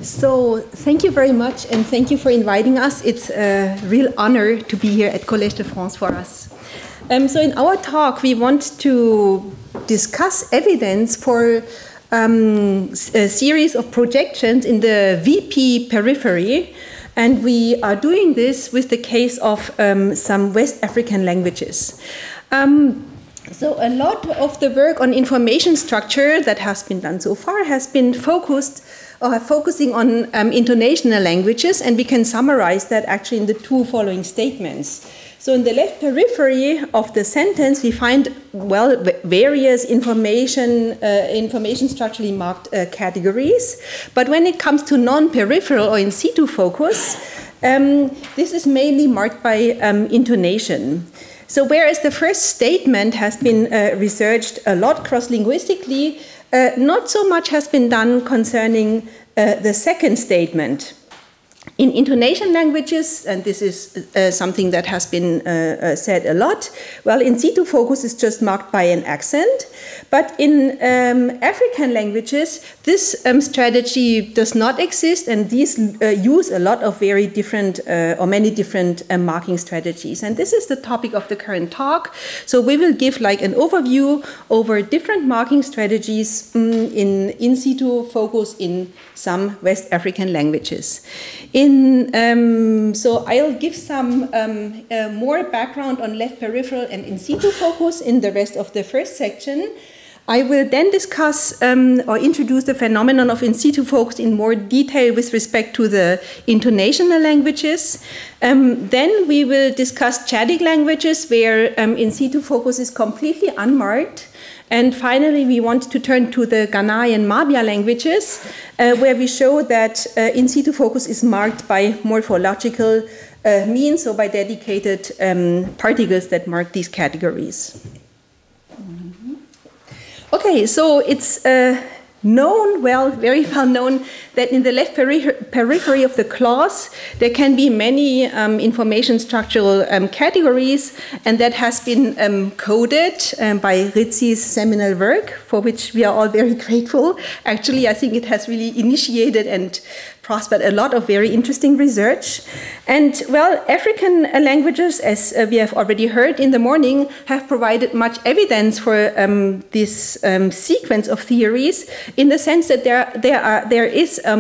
So thank you very much, and thank you for inviting us. It's a real honor to be here at Collège de France for us. So in our talk, we want to discuss evidence for a series of projections in the VP periphery, and we are doing this with the case of some West African languages. So a lot of the work on information structure that has been done so far has been focusing on intonational languages, and we can summarize that actually in the two following statements. So in the left periphery of the sentence, we find, well, various information structurally marked categories. But when it comes to non-peripheral or in situ focus, this is mainly marked by intonation. So whereas the first statement has been researched a lot cross-linguistically, not so much has been done concerning the second statement. In intonation languages, and this is something that has been said a lot, well, in situ focus is just marked by an accent. But in African languages, this strategy does not exist, and these use a lot of very different or many different marking strategies. And this is the topic of the current talk. So we will give like an overview over different marking strategies in situ focus in some West African languages. So I'll give some more background on left peripheral and in situ focus in the rest of the first section. I will then discuss or introduce the phenomenon of in situ focus in more detail with respect to the intonational languages. Then we will discuss Chadic languages where in situ focus is completely unmarked. And finally, we want to turn to the Ghanaian Mabia languages, where we show that in situ focus is marked by morphological means, so by dedicated particles that mark these categories. Okay, so it's known, well, very well known, that in the left periphery of the clause, there can be many information structural categories, and that has been coded by Rizzi's seminal work, for which we are all very grateful. Actually, I think it has really initiated and prospered a lot of very interesting research. And, well, African languages, as we have already heard in the morning, have provided much evidence for this sequence of theories, in the sense that there is a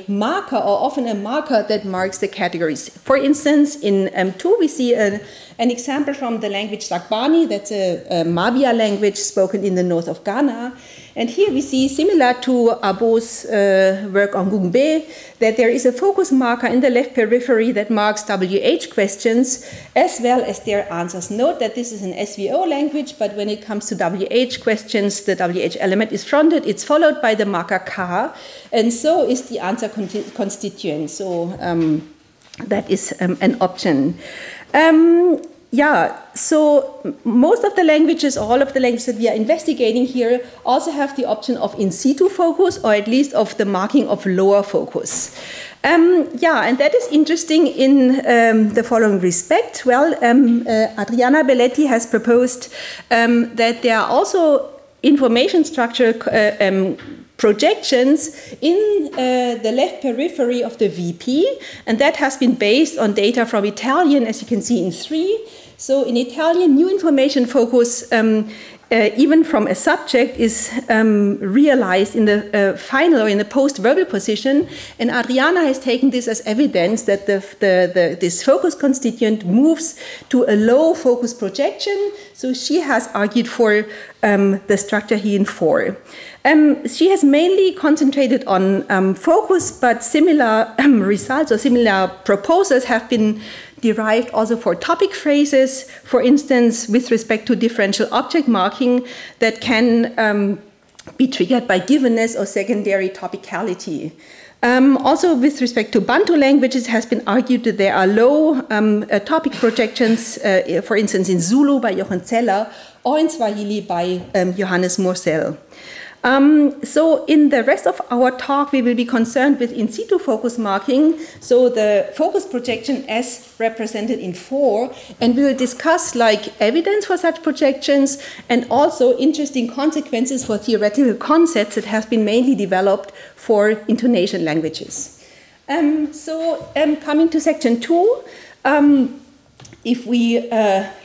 marker, or often a marker, that marks the categories. For instance, in 2 we see an example from the language Dagbani, that's a Mabia language spoken in the north of Ghana. And here we see, similar to Abo's work on Gungbe, that there is a focus marker in the left periphery that marks WH questions as well as their answers. Note that this is an SVO language, but when it comes to WH questions, the WH element is fronted, it's followed by the marker K, and so is the answer constituent. So that is an option. So most of the languages, all of the languages that we are investigating here, also have the option of in situ focus, or at least of the marking of lower focus. And that is interesting in the following respect. Well, Adriana Belletti has proposed that there are also information structure projections in the left periphery of the VP, and that has been based on data from Italian, as you can see in 3. So in Italian, new information focus, even from a subject, is realized in the final or in the post-verbal position, and Adriana has taken this as evidence that this focus constituent moves to a low focus projection. So she has argued for the structure here in 4. She has mainly concentrated on focus, but similar results or similar proposals have been derived also for topic phrases, for instance, with respect to differential object marking that can be triggered by givenness or secondary topicality. Also, with respect to Bantu languages, it has been argued that there are low topic projections, for instance, in Zulu by Jochen Zeller, or in Swahili by Johannes Mursell. So in the rest of our talk, we will be concerned with in situ focus marking, so the focus projection as represented in 4, and we will discuss like evidence for such projections and also interesting consequences for theoretical concepts that have been mainly developed for intonation languages. Coming to section 2, if we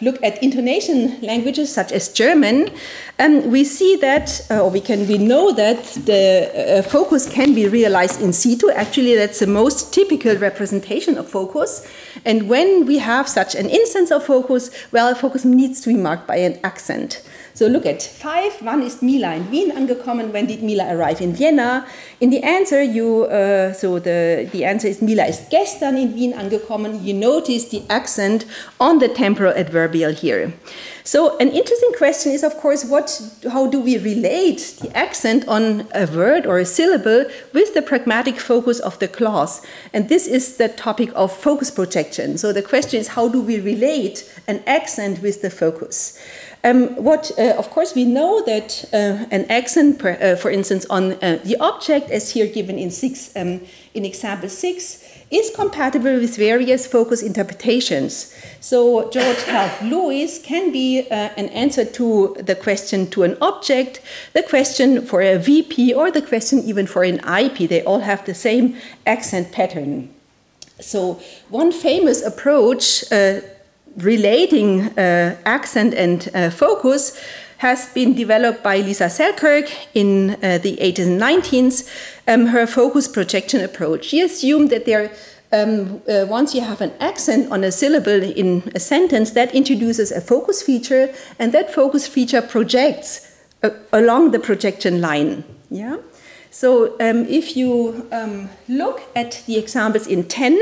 look at intonation languages such as German, we see that, we know that the focus can be realized in situ. Actually, that's the most typical representation of focus. And when we have such an instance of focus, well, focus needs to be marked by an accent. So look at 5. Wann ist Mila in Wien angekommen? When did Mila arrive in Vienna? In the answer, the answer is Mila ist gestern in Wien angekommen. You notice the accent on the temporal adverbial here. So an interesting question is, of course, how do we relate the accent on a word or a syllable with the pragmatic focus of the clause? And this is the topic of focus projection. So the question is, how do we relate an accent with the focus? Of course, we know that an accent, for instance, on the object, as here given in example 6, is compatible with various focus interpretations. So George helped Louis can be an answer to the question to an object, the question for a VP, or the question even for an IP. They all have the same accent pattern. So one famous approach relating accent and focus has been developed by Lisa Selkirk in the 80s and 90s, her focus projection approach. She assumed that once you have an accent on a syllable in a sentence, that introduces a focus feature, and that focus feature projects along the projection line. Yeah? So if you look at the examples in 10,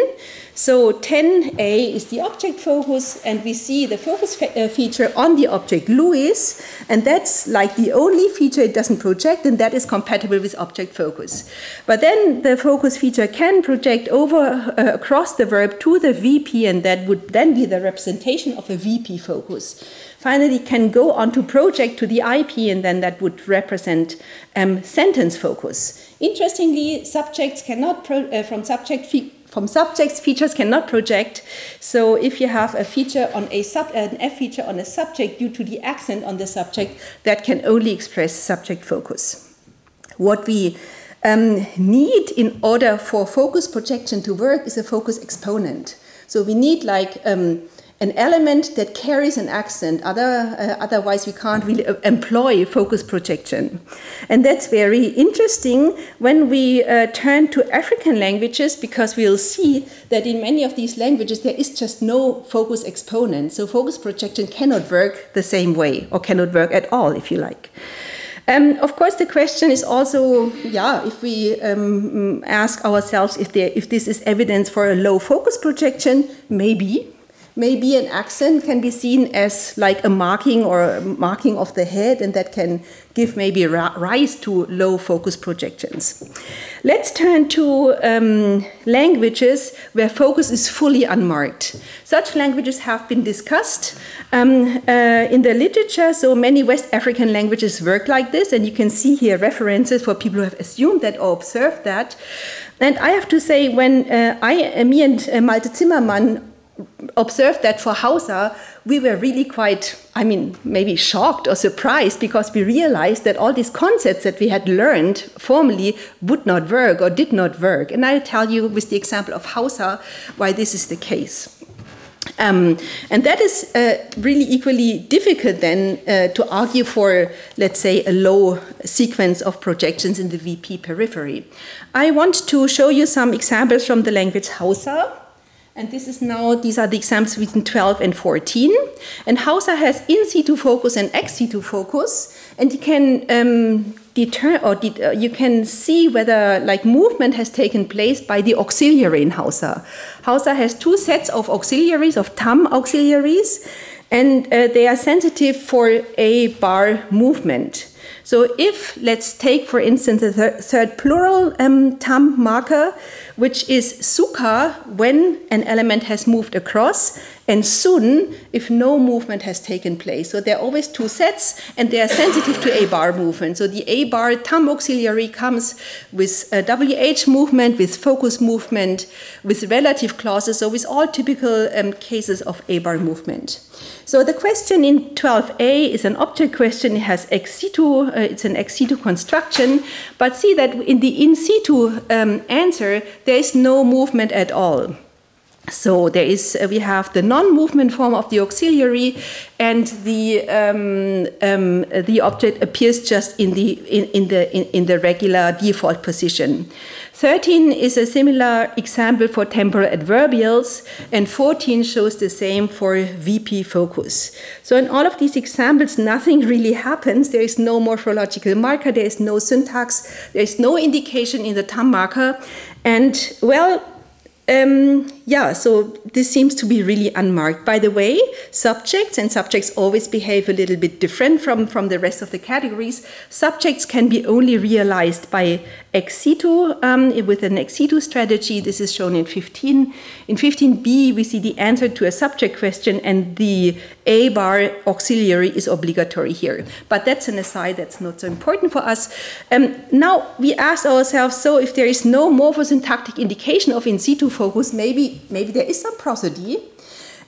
so 10a is the object focus, and we see the focus feature on the object Louis, and that's like the only feature it doesn't project, and that is compatible with object focus. But then the focus feature can project over across the verb to the VP, and that would then be the representation of a VP focus. Finally, can go on to project to the IP, and then that would represent sentence focus. Interestingly, subjects cannot from subjects, features cannot project. So if you have a feature on an F feature on a subject due to the accent on the subject, that can only express subject focus. What we need in order for focus projection to work is a focus exponent. So we need like an element that carries an accent. Otherwise, we can't really employ focus projection. And that's very interesting when we turn to African languages, because we'll see that in many of these languages, there is just no focus exponent. So focus projection cannot work the same way, or cannot work at all, if you like. Of course, the question is also, if we ask ourselves if this is evidence for a low focus projection, maybe. Maybe an accent can be seen as like a marking or a marking of the head, and that can give maybe rise to low focus projections. Let's turn to languages where focus is fully unmarked. Such languages have been discussed in the literature, so many West African languages work like this, and you can see here references for people who have assumed that or observed that. And I have to say, when me and Malte Zimmermann observed that for Hausa, we were really quite, maybe shocked or surprised, because we realized that all these concepts that we had learned formally would not work or did not work. And I'll tell you with the example of Hausa why this is the case. And that is really equally difficult then to argue for, let's say, a low sequence of projections in the VP periphery. I want to show you some examples from the language Hausa. And these are the examples between 12 and 14. And Hausa has in situ focus and ex situ focus, and you can you can see whether like movement has taken place by the auxiliary in Hausa. Hausa has 2 sets of auxiliaries, of tam auxiliaries, and they are sensitive for a bar movement. So if, let's take for instance the third plural tam marker, which is suka when an element has moved across, and sun if no movement has taken place. So there are always two sets, and they are sensitive to a bar movement. So the a bar tam auxiliary comes with a WH movement, with focus movement, with relative clauses, so with all typical cases of a bar movement. So the question in 12a is an object question. It has ex situ, it's an ex situ construction, but see that in the in situ answer, there is no movement at all. So there is, we have the non-movement form of the auxiliary, and the object appears just in the regular default position. 13 is a similar example for temporal adverbials, and 14 shows the same for VP focus. So in all of these examples, nothing really happens. There is no morphological marker, there is no syntax, there is no indication in the tam marker, and well, yeah, so this seems to be really unmarked. By the way, subjects always behave a little bit different from the rest of the categories. Subjects can be only realized by ex situ, with an ex situ strategy. This is shown in 15. In 15b, we see the answer to a subject question, and the a bar auxiliary is obligatory here. But that's an aside, that's not so important for us. Now we ask ourselves, so if there is no morphosyntactic indication of in situ focus, maybe there is some prosody.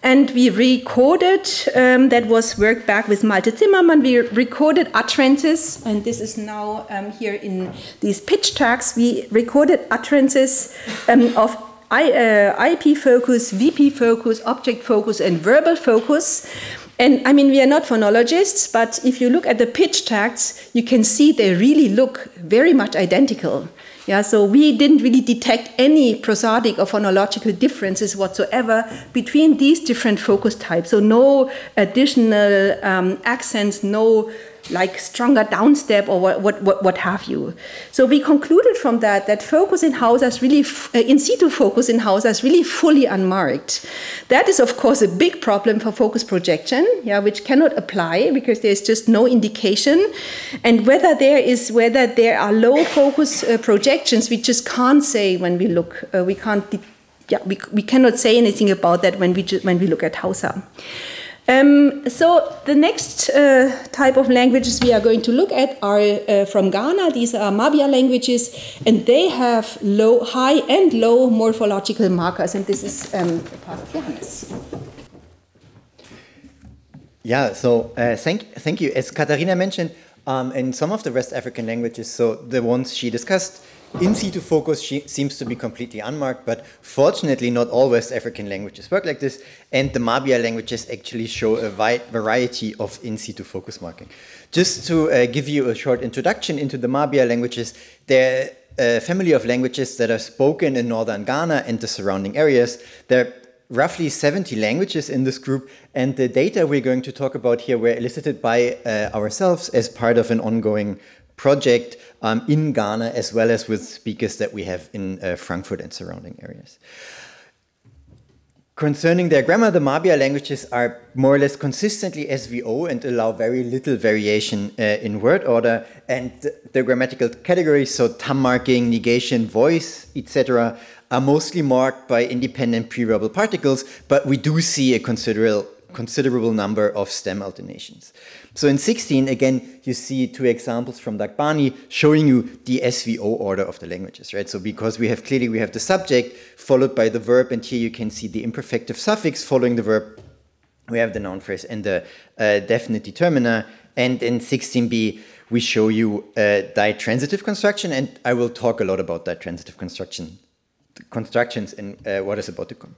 And we recorded, that was worked back with Malte Zimmermann, we recorded utterances, and this is now here in these pitch tracks, we recorded utterances of IP focus, VP focus, object focus, and verbal focus. And I mean, we are not phonologists, but if you look at the pitch tracks, you can see they really look very much identical. Yeah, so we didn't really detect any prosodic or phonological differences whatsoever between these different focus types. So no additional accents, no like stronger downstep or what have you. So we concluded from that focus in Hausers really, in situ focus in Hausers really fully unmarked. That is of course a big problem for focus projection, yeah, which cannot apply because there's just no indication. And whether there are low focus projections, we just can't say when we look. We cannot say anything about that when we look at Hauser. So the next type of languages we are going to look at are from Ghana. These are Mabia languages, and they have high and low morphological markers. And this is part of Johannes. Yeah, so thank you. As Katharina mentioned, in some of the West African languages, so the ones she discussed, in situ focus seems to be completely unmarked, but fortunately not all West African languages work like this, and the Mabia languages actually show a wide variety of in situ focus marking. Just to give you a short introduction into the Mabia languages, they're a family of languages that are spoken in northern Ghana and the surrounding areas. There are roughly 70 languages in this group, and the data we're going to talk about here were elicited by ourselves as part of an ongoing project in Ghana, as well as with speakers that we have in Frankfurt and surrounding areas. Concerning their grammar, the Mabia languages are more or less consistently SVO and allow very little variation in word order, and the grammatical categories, so tam marking, negation, voice, etc., are mostly marked by independent preverbal particles, but we do see a considerable number of stem alternations. So in 16, again, you see two examples from Dagbani showing you the SVO order of the languages, right? So because we have the subject followed by the verb, and here you can see the imperfective suffix following the verb. We have the noun phrase and the definite determiner. And in 16b, we show you ditransitive construction, and I will talk a lot about ditransitive constructions and what is about to come.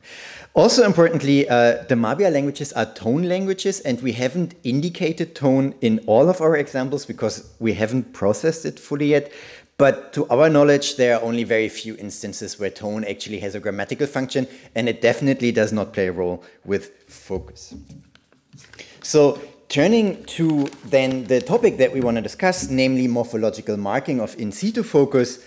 Also importantly, the Mabia languages are tone languages, and we haven't indicated tone in all of our examples because we haven't processed it fully yet. But to our knowledge, there are only very few instances where tone actually has a grammatical function, and it definitely does not play a role with focus. So turning to then the topic that we want to discuss, namely morphological marking of in situ focus,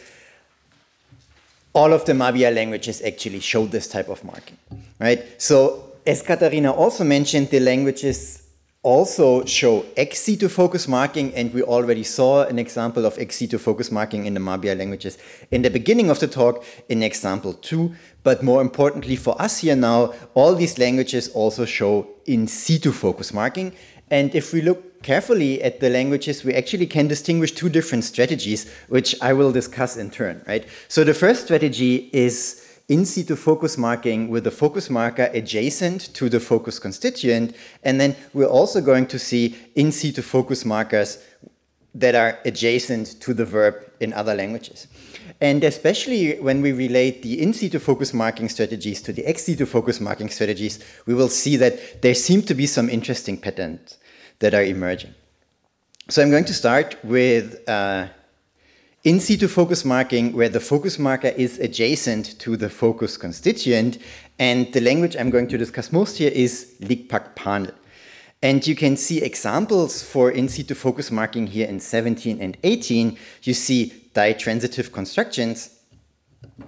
all of the Mabia languages actually show this type of marking, right? So as Katharina also mentioned, the languages also show ex situ focus marking, and we already saw an example of ex situ focus marking in the Mabia languages in the beginning of the talk in example 2. But more importantly for us here now, all these languages also show in situ focus marking. And if we look carefully at the languages, we actually can distinguish two different strategies, which I will discuss in turn, right? So the first strategy is in situ focus marking with the focus marker adjacent to the focus constituent. And then we're also going to see in situ focus markers that are adjacent to the verb in other languages. And especially when we relate the in situ focus marking strategies to the ex situ focus marking strategies, we will see that there seem to be some interesting patterns that are emerging. So I'm going to start with in situ focus marking, where the focus marker is adjacent to the focus constituent. And the language I'm going to discuss most here is Likpak-Panel. And you can see examples for in situ focus marking here in 17 and 18. You see ditransitive constructions.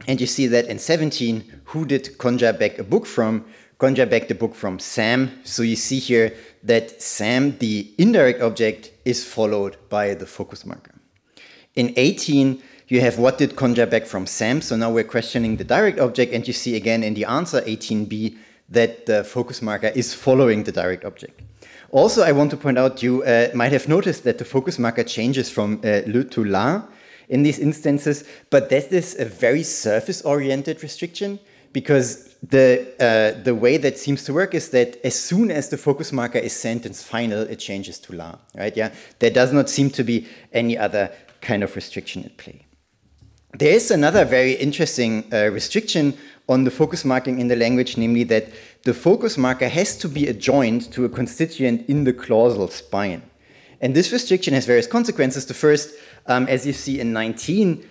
And you see that in 17, who did conjure back a book from? Conjure back the book from Sam. So you see here that Sam, the indirect object, is followed by the focus marker. In 18, you have what did conjure back from Sam. So now we're questioning the direct object. And you see again in the answer 18b that the focus marker is following the direct object. Also, I want to point out, you might have noticed that the focus marker changes from le to la in these instances, but that is a very surface-oriented restriction, because the way that seems to work is that as soon as the focus marker is sentence final, it changes to la, right? Yeah, there does not seem to be any other kind of restriction at play. There is another very interesting restriction on the focus marking in the language, namely that the focus marker has to be adjoined to a constituent in the clausal spine. And this restriction has various consequences. The first, as you see in 19,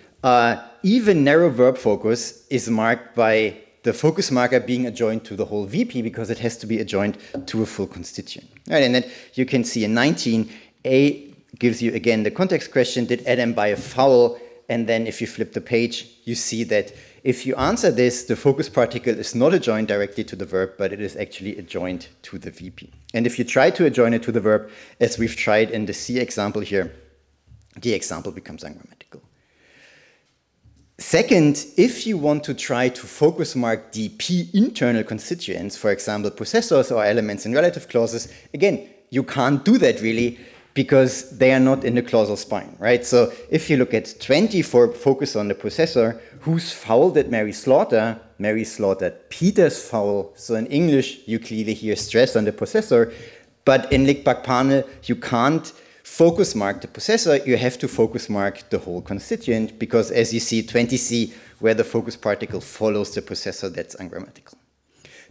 even narrow verb focus is marked by the focus marker being adjoined to the whole VP, because it has to be adjoined to a full constituent. Right, and then you can see in 19, A gives you again the context question, did Adam buy a fowl? And then if you flip the page, you see that if you answer this, the focus particle is not adjoined directly to the verb, but it is actually adjoined to the VP. And if you try to adjoin it to the verb, as we've tried in the C example here, the example becomes ungrammatical. Second, if you want to try to focus mark the P internal constituents, for example, possessors or elements in relative clauses, again, you can't do that really, because they are not in the clausal spine, right? So if you look at 20 for focus on the possessor, whose fowl did Mary slaughter? Mary slaughtered Peter's fowl. So in English, you clearly hear stress on the possessor, but in Likpak-Panel, you can't focus mark the possessor, you have to focus mark the whole constituent, because as you see 20c, where the focus particle follows the possessor, that's ungrammatical.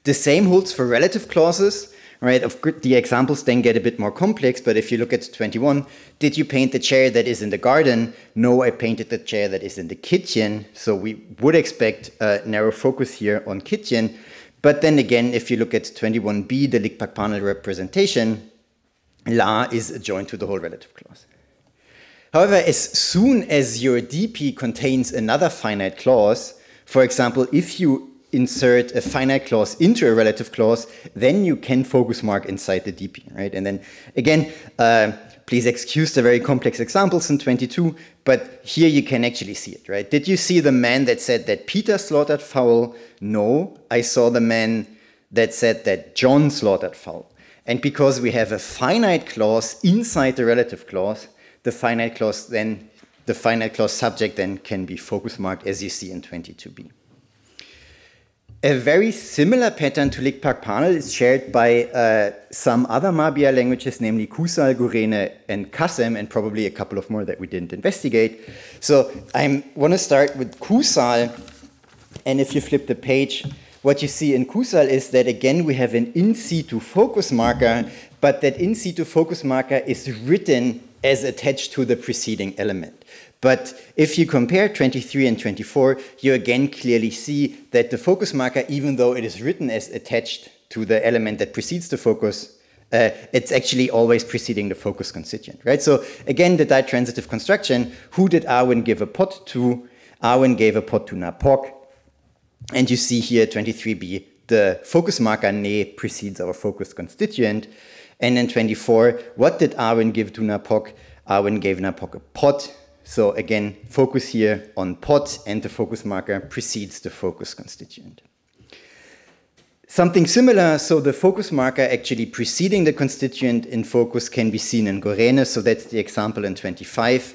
The same holds for relative clauses. Right, the examples then get a bit more complex, but if you look at 21, did you paint the chair that is in the garden? No, I painted the chair that is in the kitchen. So we would expect a narrow focus here on kitchen. But then again, if you look at 21b, the Likpak-Panel representation, la is adjoined to the whole relative clause. However, as soon as your DP contains another finite clause, for example, if you insert a finite clause into a relative clause, then you can focus mark inside the DP, right? And then again, please excuse the very complex examples in 22, but here you can actually see it, right? Did you see the man that said that Peter slaughtered fowl? No, I saw the man that said that John slaughtered fowl. And because we have a finite clause inside the relative clause, the finite clause subject then can be focus marked, as you see in 22b. A very similar pattern to Likpak-Panel is shared by some other Mabia languages, namely Kusal, Gurene, and Kasem, and probably a couple of more that we didn't investigate. So I want to start with Kusal, and if you flip the page, what you see in Kusal is that again we have an in situ focus marker, but that in situ focus marker is written as attached to the preceding element. But if you compare 23 and 24, you again clearly see that the focus marker, even though it is written as attached to the element that precedes the focus, it's actually always preceding the focus constituent, right? So again, the ditransitive construction, who did Arwen give a pot to? Arwen gave a pot to Napok. And you see here 23b, the focus marker ne precedes our focus constituent. And then 24, what did Arwen give to Napok? Arwen gave Napok a pot. So again, focus here on pot, and the focus marker precedes the focus constituent. Something similar, so the focus marker actually preceding the constituent in focus can be seen in Gorene, so that's the example in 25.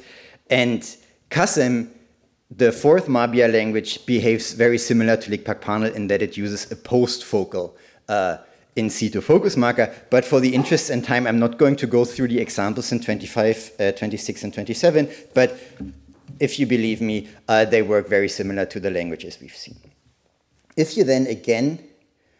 And Kasem, the fourth Mabia language, behaves very similar to Likpak-Panel in that it uses a post-focal in situ focus marker, but for the interest and time, I'm not going to go through the examples in 25, 26, and 27, but if you believe me, they work very similar to the languages we've seen. If you then again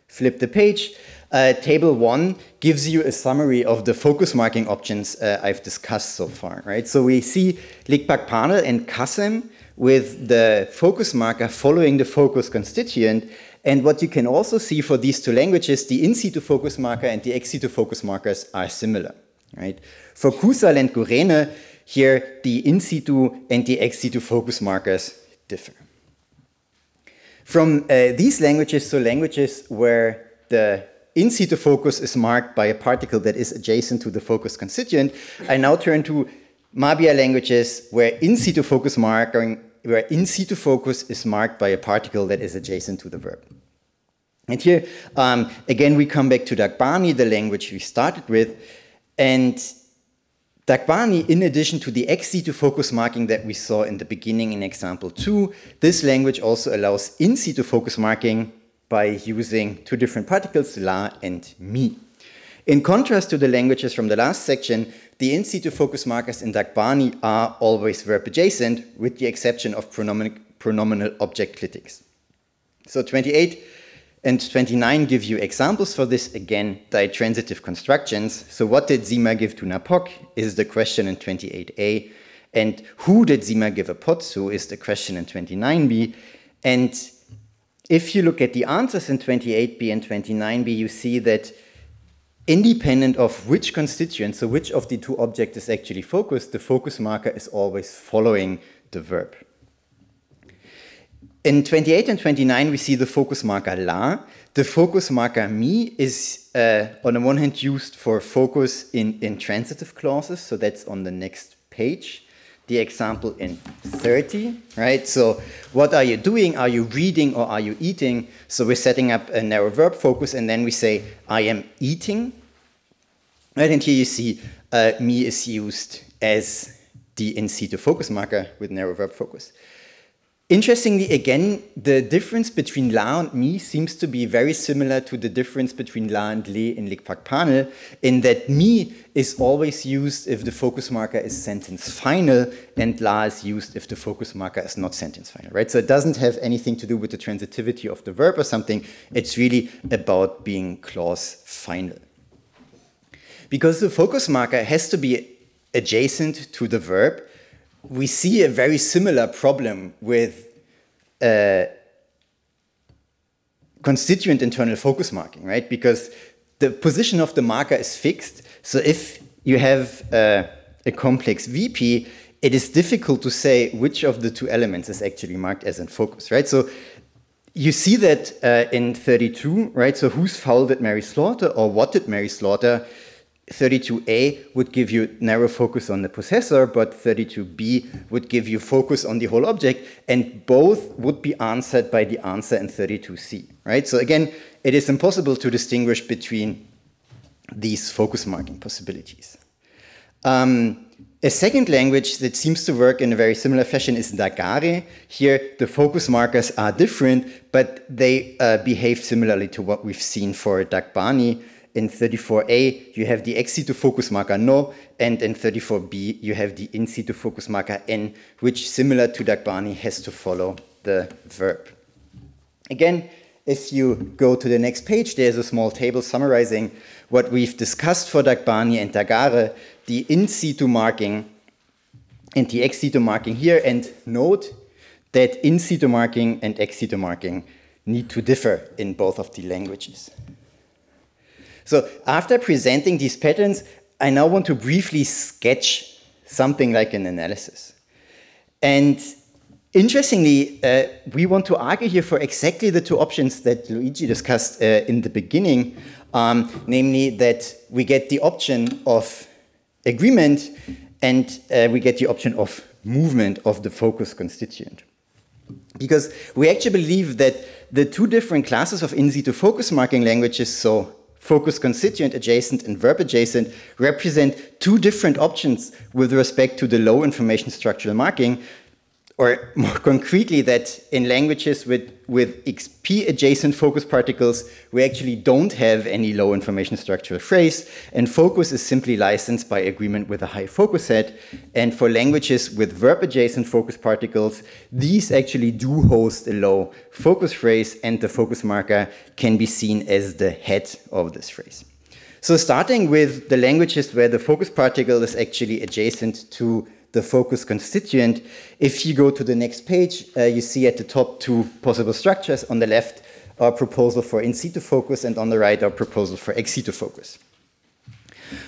flip the page, table 1 gives you a summary of the focus marking options I've discussed so far, right? So we see Likpak-Panel and Kasem with the focus marker following the focus constituent. And what you can also see for these two languages, the in situ focus marker and the ex situ focus markers are similar, right? For Kusal and Gorene, here the in situ and the ex situ focus markers differ. From these languages, so languages where the in situ focus is marked by a particle that is adjacent to the focus constituent, I now turn to Mabia languages where in situ focus is marked by a particle that is adjacent to the verb. And here, again, we come back to Dagbani, the language we started with. And Dagbani, in addition to the ex situ focus marking that we saw in the beginning in example 2, this language also allows in situ focus marking by using two different particles, la and mi. In contrast to the languages from the last section, the in situ focus markers in Dagbani are always verb adjacent, with the exception of pronominal object clitics. So 28 and 29 give you examples for this, again, ditransitive constructions. So what did Zima give to Napok is the question in 28a. And who did Zima give a pot to is the question in 29b. And if you look at the answers in 28b and 29b, you see that independent of which constituent, so which of the two objects is actually focused, the focus marker is always following the verb. In 28 and 29, we see the focus marker la. The focus marker mi is, on the one hand, used for focus in intransitive clauses, so that's on the next page. The example in 30, right? So what are you doing? Are you reading or are you eating? So we're setting up a narrow verb focus, and then we say, I am eating. Right, and here you see mi is used as the in situ focus marker with narrow verb focus. Interestingly, again, the difference between la and mi seems to be very similar to the difference between la and le in Likpak-Panel, in that mi is always used if the focus marker is sentence final, and la is used if the focus marker is not sentence final, right? So it doesn't have anything to do with the transitivity of the verb or something. It's really about being clause final. Because the focus marker has to be adjacent to the verb, we see a very similar problem with constituent internal focus marking, right? Because the position of the marker is fixed. So if you have a complex VP, it is difficult to say which of the two elements is actually marked as in focus, right? So you see that in 32, right? So whose fowl did Mary slaughter, or what did Mary slaughter? 32a would give you narrow focus on the possessor, but 32b would give you focus on the whole object, and both would be answered by the answer in 32c, right? So again, it is impossible to distinguish between these focus marking possibilities. A second language that seems to work in a very similar fashion is Dagare. Here, the focus markers are different, but they behave similarly to what we've seen for Dagbani. In 34a, you have the ex situ focus marker no, and in 34b, you have the in situ focus marker n, which, similar to Dagbani, has to follow the verb. Again, if you go to the next page, there's a small table summarizing what we've discussed for Dagbani and Dagare, the in situ marking and the ex situ marking here, and note that in situ marking and ex situ marking need to differ in both of the languages. So after presenting these patterns, I now want to briefly sketch something like an analysis. And interestingly, we want to argue here for exactly the two options that Luigi discussed in the beginning. namely that we get the option of agreement and we get the option of movement of the focus constituent. Because we actually believe that the two different classes of in situ focus marking languages, so focus constituent adjacent and verb adjacent, represent two different options with respect to the low information structural marking, or more concretely that in languages with XP adjacent focus particles, we actually don't have any low information structural phrase, and focus is simply licensed by agreement with a high focus head. And for languages with verb adjacent focus particles, these actually do host a low focus phrase, and the focus marker can be seen as the head of this phrase. So starting with the languages where the focus particle is actually adjacent to the focus constituent, if you go to the next page, you see at the top two possible structures. On the left, our proposal for in situ focus, and on the right, our proposal for ex situ focus.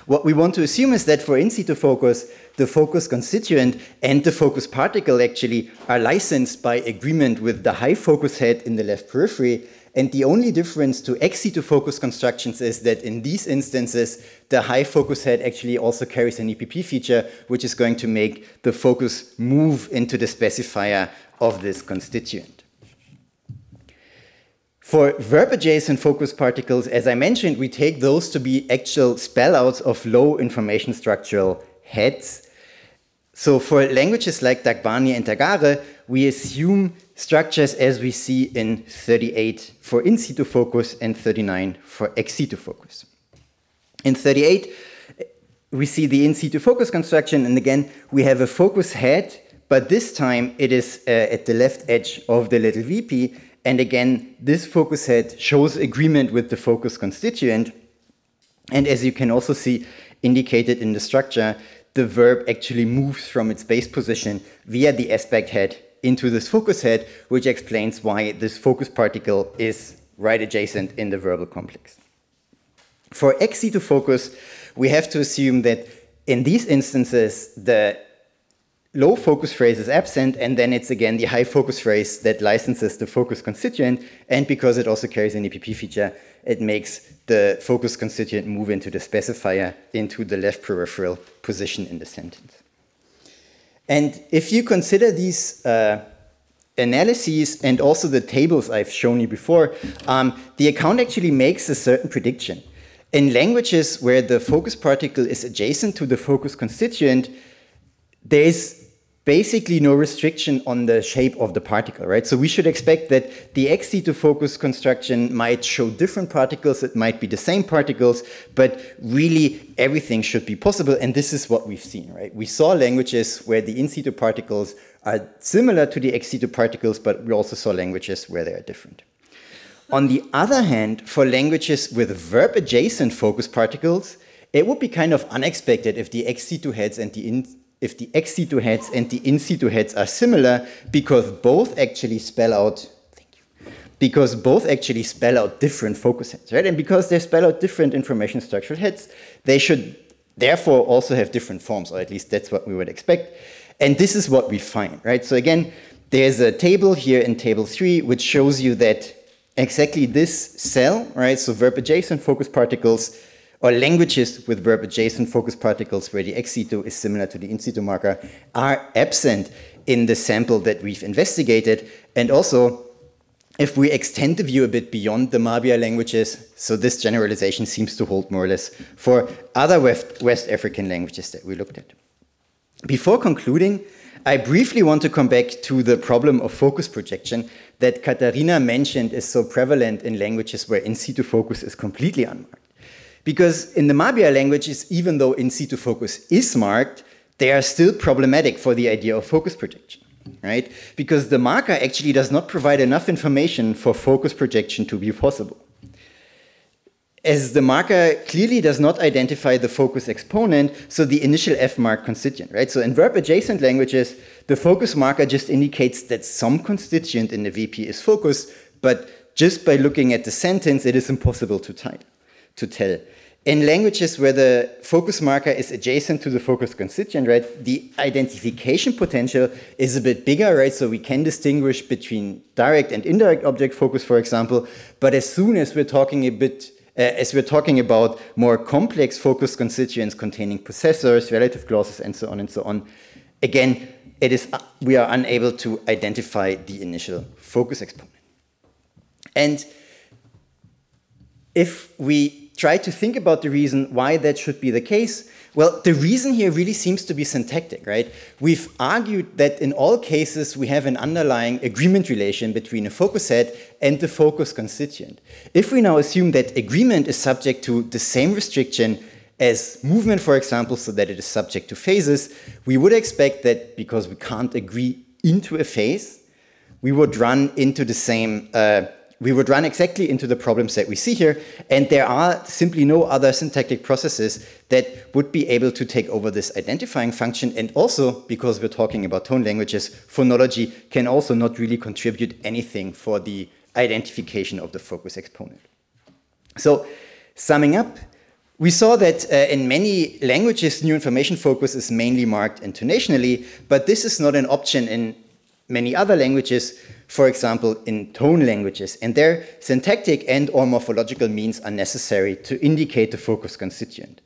What we want to assume is that for in situ focus, the focus constituent and the focus particle actually are licensed by agreement with the high focus head in the left periphery. And the only difference to ex situ focus constructions is that in these instances, the high focus head actually also carries an EPP feature, which is going to make the focus move into the specifier of this constituent. For verb adjacent focus particles, as I mentioned, we take those to be actual spellouts of low information structural heads. So for languages like Dagbani and Tagare, we assume structures as we see in 38 for in situ focus and 39 for ex situ focus. In 38, we see the in situ focus construction, and again, we have a focus head, but this time it is at the left edge of the little VP, and again, this focus head shows agreement with the focus constituent, and as you can also see indicated in the structure, the verb actually moves from its base position via the aspect head into this focus head, which explains why this focus particle is right adjacent in the verbal complex. For ex situ focus, we have to assume that in these instances, the low focus phrase is absent, and then it's again the high focus phrase that licenses the focus constituent, and because it also carries an EPP feature, it makes the focus constituent move into the specifier into the left peripheral position in the sentence. And if you consider these analyses and also the tables I've shown you before, the account actually makes a certain prediction. In languages where the focus particle is adjacent to the focus constituent, there is basically no restriction on the shape of the particle, right? So we should expect that the ex situ focus construction might show different particles, it might be the same particles, but really everything should be possible, and this is what we've seen, right? We saw languages where the in situ particles are similar to the ex situ particles, but we also saw languages where they are different. On the other hand, for languages with verb adjacent focus particles, it would be kind of unexpected if the ex situ heads and the ex situ heads and the in situ heads are similar, because both actually spell out different focus heads, right? And because they spell out different information structural heads, they should therefore also have different forms, or at least that's what we would expect. And this is what we find, right? So again, there's a table here in table 3 which shows you that exactly this cell, right? So verb adjacent focus particles, or languages with verb adjacent focus particles where the ex situ is similar to the in situ marker, are absent in the sample that we've investigated. And also, if we extend the view a bit beyond the Mabia languages, so this generalization seems to hold more or less for other West African languages that we looked at. Before concluding, I briefly want to come back to the problem of focus projection that Katharina mentioned is so prevalent in languages where in situ focus is completely unmarked. Because in the Mabia languages, even though in situ focus is marked, they are still problematic for the idea of focus projection, right? Because the marker actually does not provide enough information for focus projection to be possible. As the marker clearly does not identify the focus exponent, so the initial F-mark constituent, right? So in verb adjacent languages, the focus marker just indicates that some constituent in the VP is focused, but just by looking at the sentence, it is impossible to tell. In languages where the focus marker is adjacent to the focus constituent, right, the identification potential is a bit bigger, right? So we can distinguish between direct and indirect object focus, for example. But as soon as we're talking as we're talking about more complex focus constituents containing possessors, relative clauses, and so on, again, we are unable to identify the initial focus exponent. And if we try to think about the reason why that should be the case, well, the reason here really seems to be syntactic, right? We've argued that in all cases we have an underlying agreement relation between a focus set and the focus constituent. If we now assume that agreement is subject to the same restriction as movement, for example, so that it is subject to phases, we would expect that because we can't agree into a phase, we would run into the same we would run exactly into the problems that we see here, and there are simply no other syntactic processes that would be able to take over this identifying function, and also, because we're talking about tone languages, phonology can also not really contribute anything for the identification of the focus exponent. So, summing up, we saw that in many languages, new information focus is mainly marked intonationally, but this is not an option in many other languages, for example, in tone languages, and their syntactic and or morphological means are necessary to indicate the focus constituent.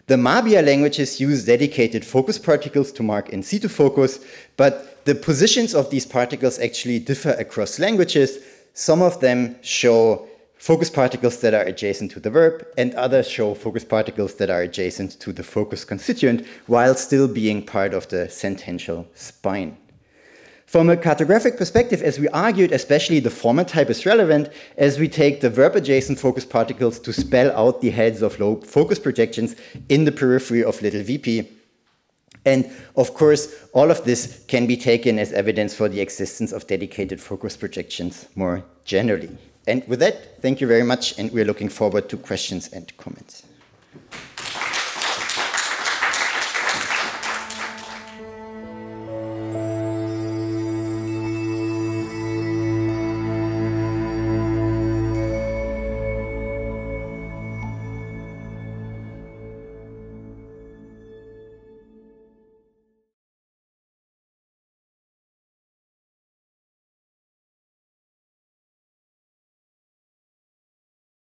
The Mabia languages use dedicated focus particles to mark in situ focus, but the positions of these particles actually differ across languages. Some of them show focus particles that are adjacent to the verb, and others show focus particles that are adjacent to the focus constituent, while still being part of the sentential spine. From a cartographic perspective, as we argued, especially the former type is relevant, as we take the verb-adjacent focus particles to spell out the heads of low focus projections in the periphery of little vp. And of course, all of this can be taken as evidence for the existence of dedicated focus projections more generally. And with that, thank you very much, and we're looking forward to questions and comments.